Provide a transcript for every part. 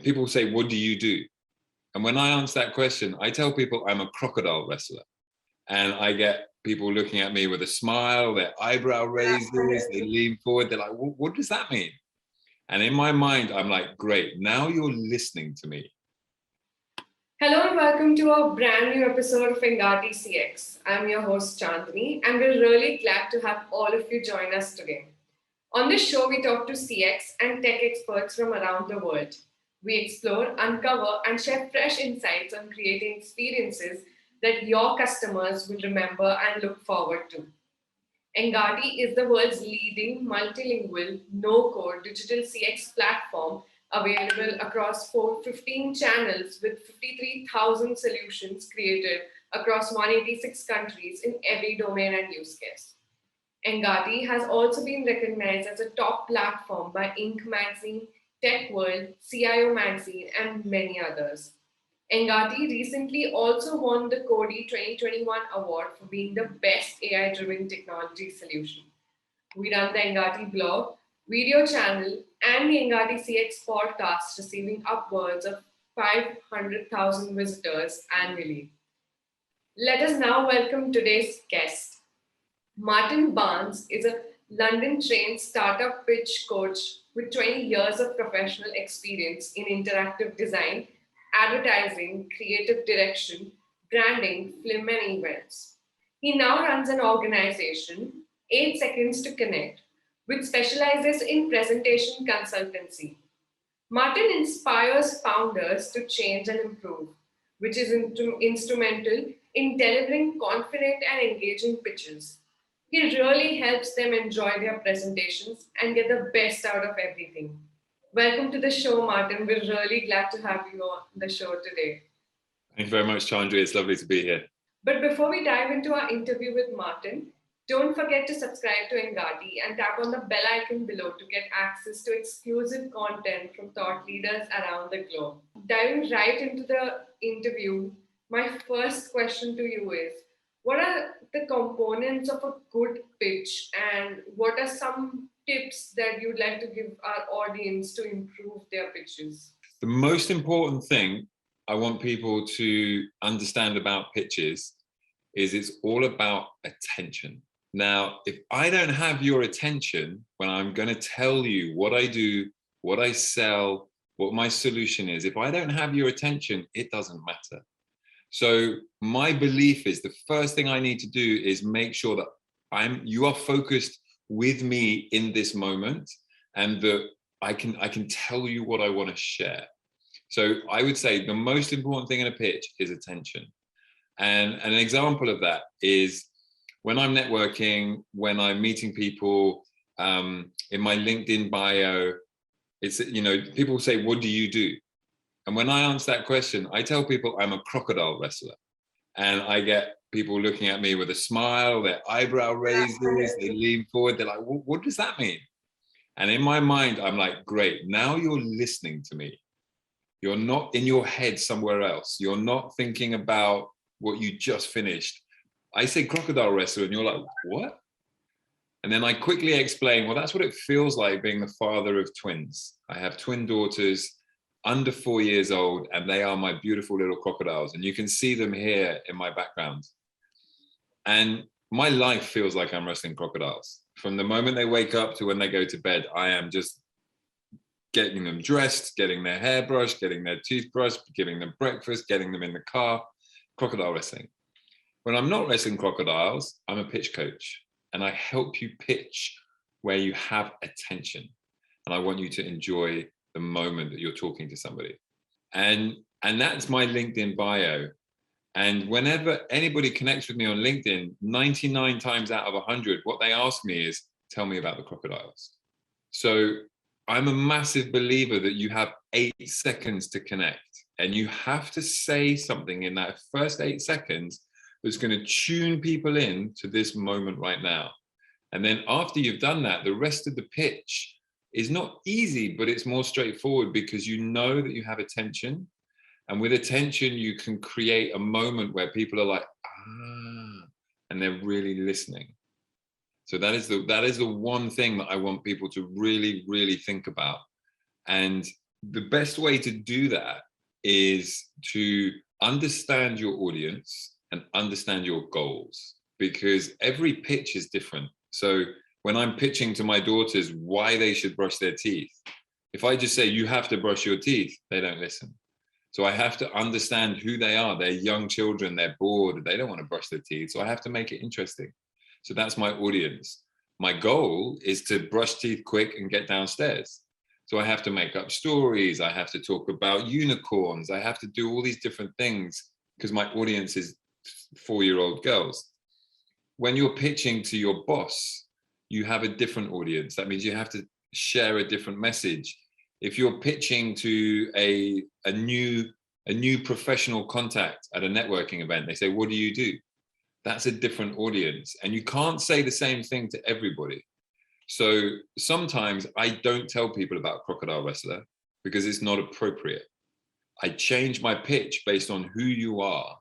People say, what do you do? And when I answer that question, I tell people I'm a crocodile wrestler. And I get people looking at me with a smile, their eyebrow raises, they lean forward, they're like, what does that mean? And in my mind, I'm like, great, now you're listening to me. Hello and welcome to a brand new episode of Engati CX. I'm your host Chandni and we're really glad to have all of you join us today. On this show, we talk to CX and tech experts from around the world. We explore, uncover, and share fresh insights on creating experiences that your customers will remember and look forward to. Engati is the world's leading multilingual, no-code digital CX platform available across 15 channels with 53,000 solutions created across 186 countries in every domain and use case. Engati has also been recognized as a top platform by Inc. magazine, Tech World, CIO magazine, and many others. Engati recently also won the Cody 2021 award for being the best AI-driven technology solution. We run the Engati blog, video channel, and the Engati CX podcast, receiving upwards of 500,000 visitors annually. Let us now welcome today's guest. Martin Barnes is a London-trained startup pitch coach with 20 years of professional experience in interactive design, advertising, creative direction, branding, film, and events. He now runs an organization, 8 Seconds to Connect, which specializes in presentation consultancy. Martin inspires founders to change and improve, which is instrumental in delivering confident and engaging pitches. He really helps them enjoy their presentations and get the best out of everything. Welcome to the show, Martin. We're really glad to have you on the show today. Thank you very much, Chandra. It's lovely to be here. But before we dive into our interview with Martin, don't forget to subscribe to Engati and tap on the bell icon below to get access to exclusive content from thought leaders around the globe. Diving right into the interview, my first question to you is, what are the components of a good pitch and what are some tips that you'd like to give our audience to improve their pitches? The most important thing I want people to understand about pitches is it's all about attention. Now, if I don't have your attention when I'm going to tell you what I do, what I sell, what my solution is, if I don't have your attention, it doesn't matter. So my belief is the first thing I need to do is make sure that you are focused with me in this moment and that I can tell you what I want to share. So I would say the most important thing in a pitch is attention. And an example of that is when I'm networking, when I'm meeting people, in my LinkedIn bio, it's, people say, what do you do? And when I answer that question, I tell people I'm a crocodile wrestler. And I get people looking at me with a smile, their eyebrow raises, they lean forward, they're like, what does that mean? And in my mind, I'm like, great, now you're listening to me. You're not in your head somewhere else. You're not thinking about what you just finished. I say crocodile wrestler and you're like, what? And then I quickly explain, well, that's what it feels like being the father of twins. I have twin daughters under 4 years old, and they are my beautiful little crocodiles. And you can see them here in my background. And my life feels like I'm wrestling crocodiles. From the moment they wake up to when they go to bed, I am just getting them dressed, getting their hair brushed, getting their teeth brushed, giving them breakfast, getting them in the car, crocodile wrestling. When I'm not wrestling crocodiles, I'm a pitch coach, and I help you pitch where you have attention. And I want you to enjoy the moment that you're talking to somebody. And that's my LinkedIn bio. And whenever anybody connects with me on LinkedIn, 99 times out of 100, what they ask me is, tell me about the crocodiles. So I'm a massive believer that you have 8 seconds to connect, and you have to say something in that first 8 seconds that's going to tune people in to this moment right now. And then after you've done that, the rest of the pitch is not easy, but it's more straightforward because you know that you have attention. And with attention, you can create a moment where people are like, ah, and they're really listening. So that is the one thing that I want people to really, really think about. And the best way to do that is to understand your audience and understand your goals, because every pitch is different. So when I'm pitching to my daughters why they should brush their teeth, if I just say, you have to brush your teeth, they don't listen. So I have to understand who they are. They're young children, they're bored, they don't want to brush their teeth. So I have to make it interesting. So that's my audience. My goal is to brush teeth quick and get downstairs. So I have to make up stories. I have to talk about unicorns. I have to do all these different things because my audience is 4-year-old girls. When you're pitching to your boss, you have a different audience. That means you have to share a different message. If you're pitching to a new professional contact at a networking event, they say, what do you do? That's a different audience. And you can't say the same thing to everybody. So sometimes I don't tell people about Crocodile Wrestler because it's not appropriate. I change my pitch based on who you are.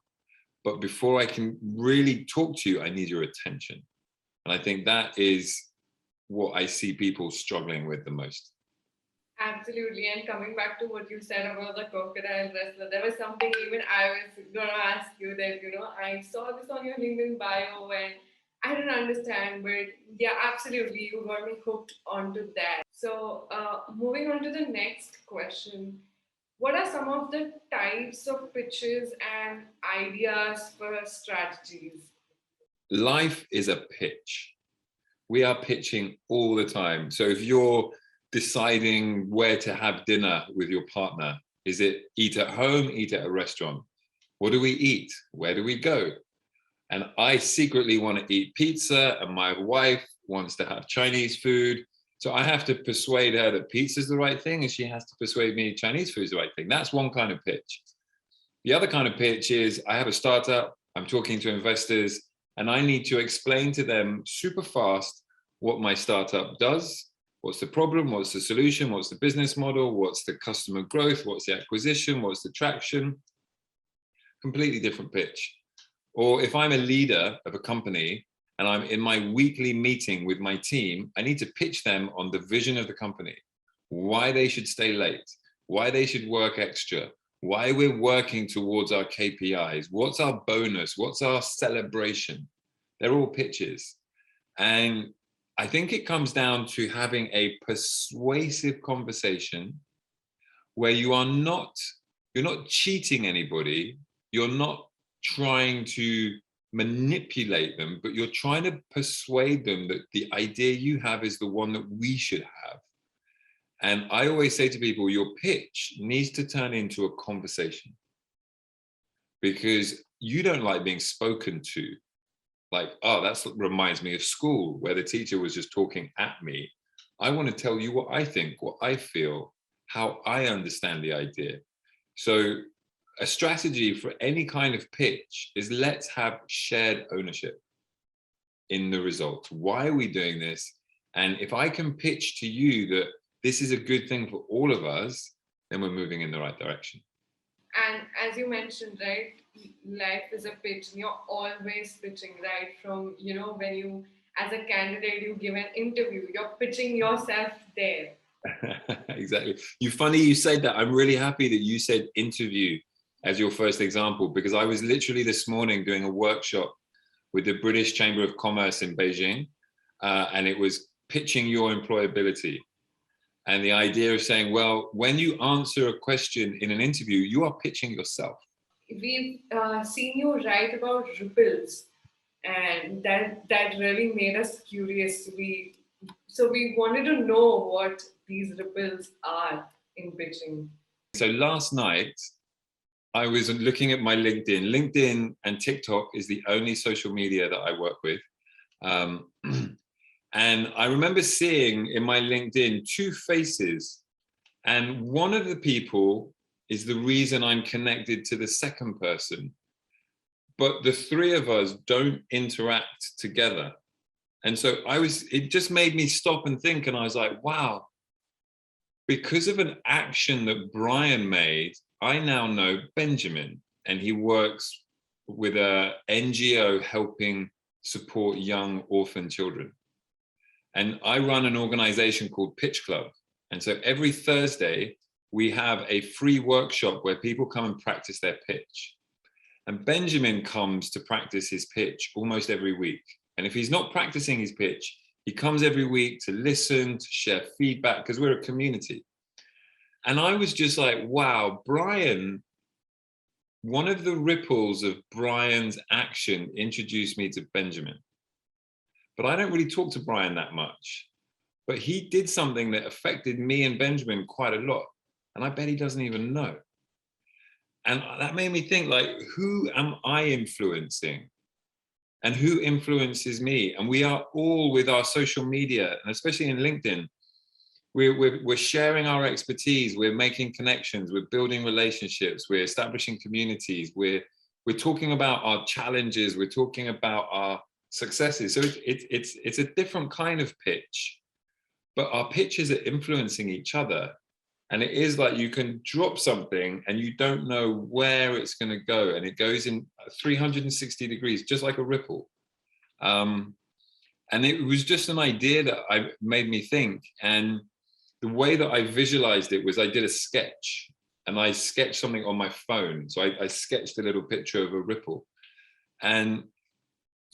But before I can really talk to you, I need your attention. And I think that is what I see people struggling with the most. Absolutely. And coming back to what you said about the crocodile wrestler, there was something even I was going to ask you that, I saw this on your LinkedIn bio and I didn't understand, but yeah, absolutely. You got me hooked onto that. So moving on to the next question. What are some of the types of pitches and ideas for strategies? Life is a pitch. We are pitching all the time. So if you're deciding where to have dinner with your partner, is it eat at home, eat at a restaurant? What do we eat? Where do we go? And I secretly want to eat pizza, and my wife wants to have Chinese food. So I have to persuade her that pizza is the right thing, and she has to persuade me Chinese food is the right thing. That's one kind of pitch. The other kind of pitch is I have a startup, I'm talking to investors, and I need to explain to them super fast what my startup does, what's the problem, what's the solution, what's the business model, what's the customer growth, what's the acquisition, what's the traction. Completely different pitch. Or if I'm a leader of a company and I'm in my weekly meeting with my team, I need to pitch them on the vision of the company, why they should stay late, why they should work extra, why we're working towards our KPIs, what's our bonus, what's our celebration. They're all pitches. And I think it comes down to having a persuasive conversation where you're not cheating anybody, you're not trying to manipulate them, but you're trying to persuade them that the idea you have is the one that we should have. And I always say to people, your pitch needs to turn into a conversation, because you don't like being spoken to. Like, oh, that reminds me of school where the teacher was just talking at me. I want to tell you what I think, what I feel, how I understand the idea. So a strategy for any kind of pitch is let's have shared ownership in the results. Why are we doing this? And if I can pitch to you that this is a good thing for all of us, then we're moving in the right direction. And as you mentioned, right, life is a pitch. And you're always pitching, right? From, when you, as a candidate, you give an interview, you're pitching yourself there. Exactly. Funny you said that. I'm really happy that you said interview as your first example, because I was literally this morning doing a workshop with the British Chamber of Commerce in Beijing, and it was pitching your employability. And the idea of saying, well, when you answer a question in an interview, you are pitching yourself. We've seen you write about ripples, and that really made us curious. So we wanted to know what these ripples are in pitching. So last night, I was looking at my LinkedIn. LinkedIn and TikTok is the only social media that I work with. And I remember seeing in my LinkedIn 2 faces, and one of the people is the reason I'm connected to the second person. But the 3 of us don't interact together. And so it just made me stop and think, and I was like, wow, because of an action that Brian made, I now know Benjamin, and he works with a NGO helping support young orphan children. And I run an organization called Pitch Club. And so every Thursday, we have a free workshop where people come and practice their pitch. And Benjamin comes to practice his pitch almost every week. And if he's not practicing his pitch, he comes every week to listen, to share feedback, because we're a community. And I was just like, wow, Brian, one of the ripples of Brian's action introduced me to Benjamin. But I don't really talk to Brian that much. But he did something that affected me and Benjamin quite a lot. And I bet he doesn't even know. And that made me think, like, who am I influencing? And who influences me? And we are all, with our social media, and especially in LinkedIn, we're sharing our expertise, we're making connections, we're building relationships, we're establishing communities, we're talking about our challenges, we're talking about our successes. So it's a different kind of pitch, but our pitches are influencing each other. And it is like you can drop something and you don't know where it's going to go. And it goes in 360 degrees, just like a ripple. And it was just an idea that made me think. And the way that I visualized it was I did a sketch, and I sketched something on my phone. So I sketched a little picture of a ripple. And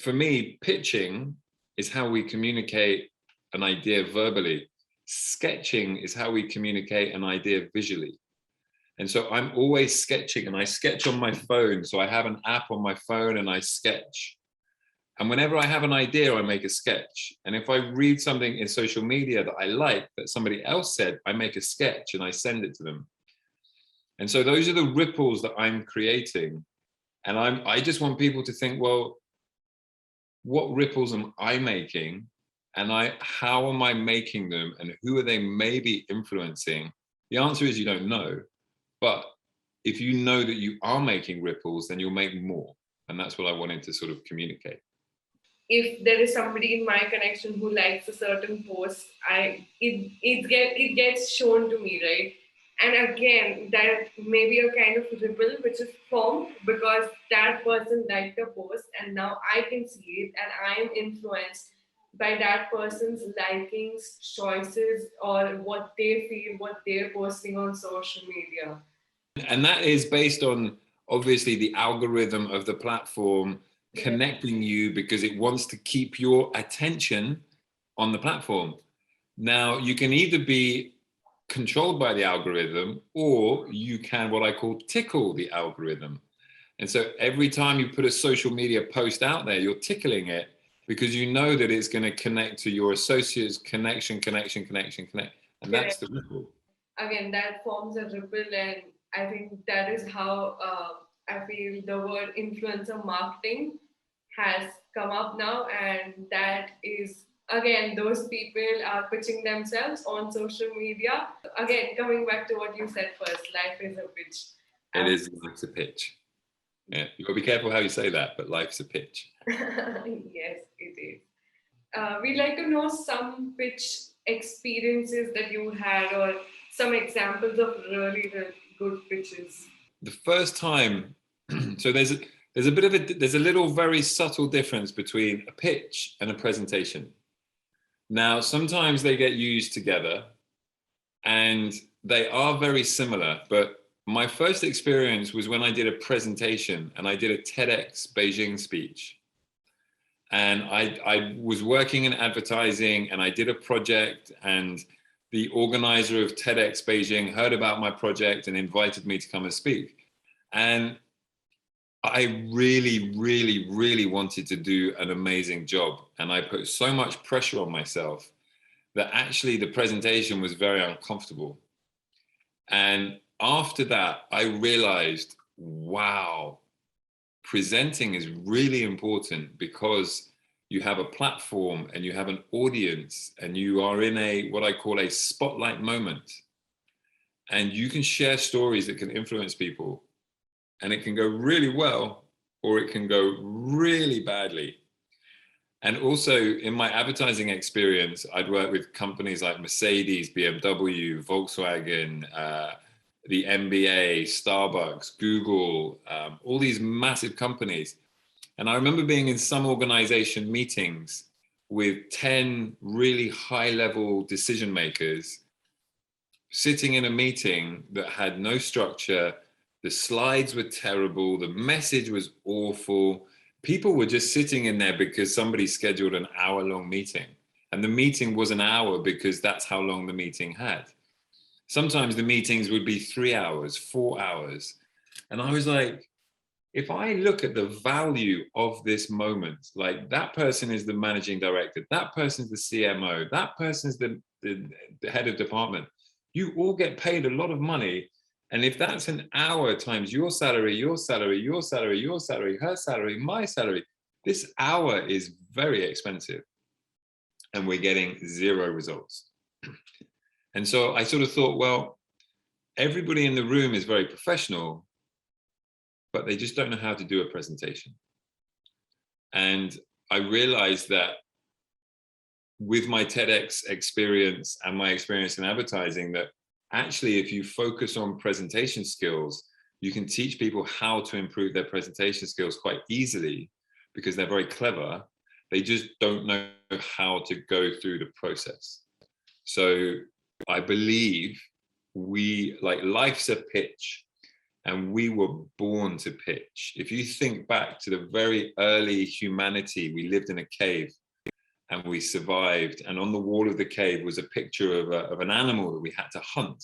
for me, pitching is how we communicate an idea verbally. Sketching is how we communicate an idea visually. And so I'm always sketching, and I sketch on my phone. So I have an app on my phone and I sketch. And whenever I have an idea, I make a sketch. And if I read something in social media that I like, that somebody else said, I make a sketch and I send it to them. And so those are the ripples that I'm creating. And I just want people to think, well, what ripples am I making? And how am I making them? And who are they maybe influencing? The answer is you don't know. But if you know that you are making ripples, then you'll make more. And that's what I wanted to sort of communicate. If there is somebody in my connection who likes a certain post, it gets shown to me, right? And again, that may be a kind of ripple which is formed because that person liked a post, and now I can see it, and I am influenced by that person's likings, choices, or what they feel, what they're posting on social media. And that is based on, obviously, the algorithm of the platform connecting you because it wants to keep your attention on the platform. Now, you can either be controlled by the algorithm, or you can, what I call, tickle the algorithm. And so every time you put a social media post out there, you're tickling it because you know that it's going to connect to your associates, connect. And that's the ripple. Again, that forms a ripple, and I think that is how I feel the word influencer marketing has come up now. And that is, again, those people are pitching themselves on social media. Again, coming back to what you said first, life is a pitch. Life's a pitch. Yeah, you've got to be careful how you say that, but life's a pitch. Yes, it is. We'd like to know some pitch experiences that you had, or some examples of really, really good pitches. The first time, so there's a little very subtle difference between a pitch and a presentation. Now, sometimes they get used together and they are very similar, but my first experience was when I did a presentation, and I did a TEDx Beijing speech. And I was working in advertising, and I did a project, and the organizer of TEDx Beijing heard about my project and invited me to come and speak. And I really, really, really wanted to do an amazing job. And I put so much pressure on myself that actually the presentation was very uncomfortable. And after that, I realized, wow, presenting is really important because you have a platform and you have an audience and you are in what I call a spotlight moment. And you can share stories that can influence people, and it can go really well, or it can go really badly. And also in my advertising experience, I'd worked with companies like Mercedes, BMW, Volkswagen, the NBA, Starbucks, Google, all these massive companies. And I remember being in some organization meetings with 10 really high-level decision makers. sitting in a meeting that had no structure. The slides were terrible. The message was awful. People were just sitting in there because somebody scheduled an hour-long meeting. And the meeting was an hour because that's how long the meeting had. Sometimes the meetings would be 3 hours, 4 hours. And I was like, if I look at the value of this moment, like that person is the managing director, that person's the CMO, that person's the head of department, you all get paid a lot of money. And if that's an hour times your salary, your salary, your salary, your salary, her salary, my salary, this hour is very expensive. And we're getting zero results. And so I sort of thought, well, everybody in the room is very professional, but they just don't know how to do a presentation. And I realized that with my TEDx experience and my experience in advertising, that actually, if you focus on presentation skills, you can teach people how to improve their presentation skills quite easily because they're very clever. They just don't know how to go through the process. So I believe life's a pitch, and we were born to pitch. If you think back to the very early humanity, we lived in a cave and we survived. And on the wall of the cave was a picture of an animal that we had to hunt.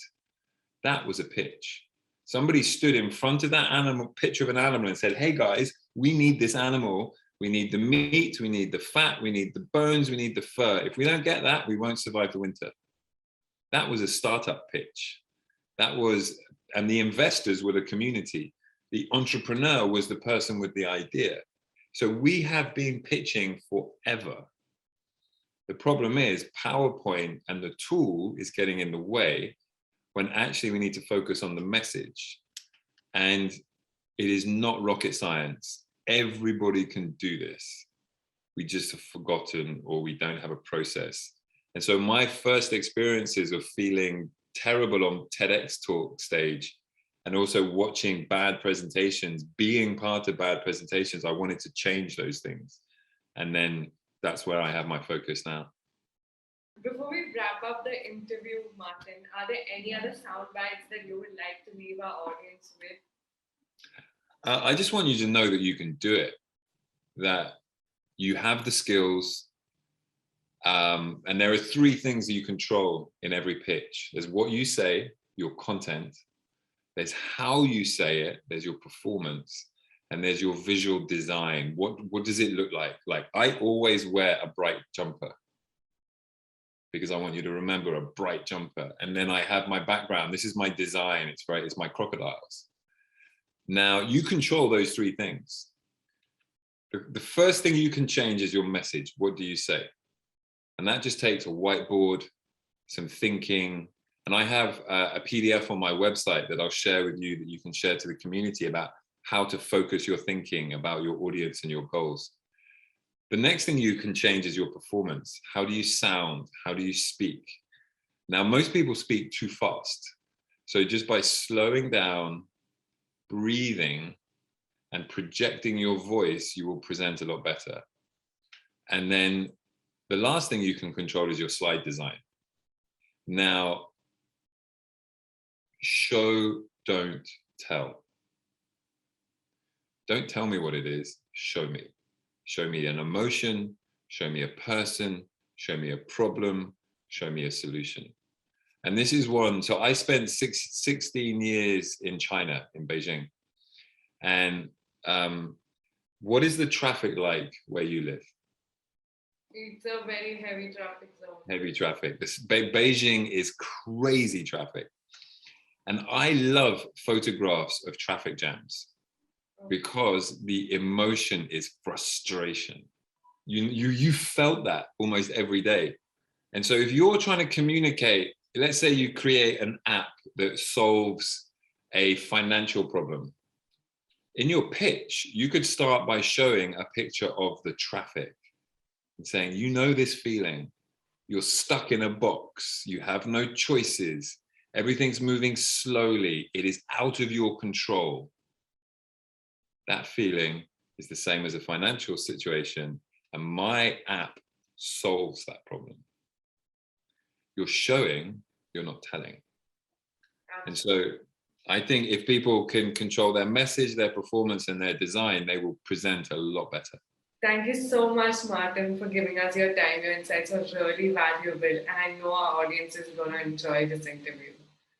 That was a pitch. Somebody stood in front of that picture of an animal and said, hey guys, we need this animal. We need the meat, we need the fat, we need the bones, we need the fur. If we don't get that, we won't survive the winter. That was a startup pitch. And the investors were the community. The entrepreneur was the person with the idea. So we have been pitching forever. The problem is PowerPoint and the tool is getting in the way when actually we need to focus on the message. And it is not rocket science. Everybody can do this. We just have forgotten, or we don't have a process. And so my first experiences of feeling terrible on TEDx talk stage, and also watching bad presentations, being part of bad presentations, I wanted to change those things. And then that's where I have my focus now. Before we wrap up the interview, Martin, are there any other sound bites that you would like to leave our audience with? I just want you to know that you can do it, that you have the skills. And there are 3 things that you control in every pitch. There's what you say, your content. There's how you say it. There's your performance. And there's your visual design. What does it look like? Like, I always wear a bright jumper because I want you to remember a bright jumper. And then I have my background. This is my design. It's my crocodiles. Now, you control those 3 things. The first thing you can change is your message. What do you say? And that just takes a whiteboard, some thinking. And I have a PDF on my website that I'll share with you that you can share to the community about how to focus your thinking about your audience and your goals. The next thing you can change is your performance. How do you sound? How do you speak? Now, most people speak too fast. So just by slowing down, breathing, and projecting your voice, you will present a lot better. And then the last thing you can control is your slide design. Now, show, don't tell. Don't tell me what it is, show me. Show me an emotion, show me a person, show me a problem, show me a solution. And this is one, so I spent 16 years in China, in Beijing. And what is the traffic like where you live? It's a very heavy traffic zone. Heavy traffic. Beijing is crazy traffic. And I love photographs of traffic jams because the emotion is frustration. You felt that almost every day. And so if you're trying to communicate, let's say you create an app that solves a financial problem. In your pitch, you could start by showing a picture of the traffic and saying, you know this feeling, you're stuck in a box, you have no choices, everything's moving slowly, it is out of your control. That feeling is the same as a financial situation, and my app solves that problem. You're showing, you're not telling. And so I think if people can control their message, their performance, and their design, they will present a lot better. Thank you so much, Martin, for giving us your time. Your insights are really valuable, and I know our audience is going to enjoy this interview.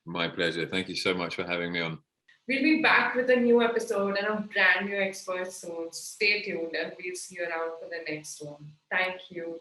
My pleasure. Thank you so much for having me on. We'll be back with a new episode and a brand new expert soon. So stay tuned, and we'll see you around for the next one. Thank you.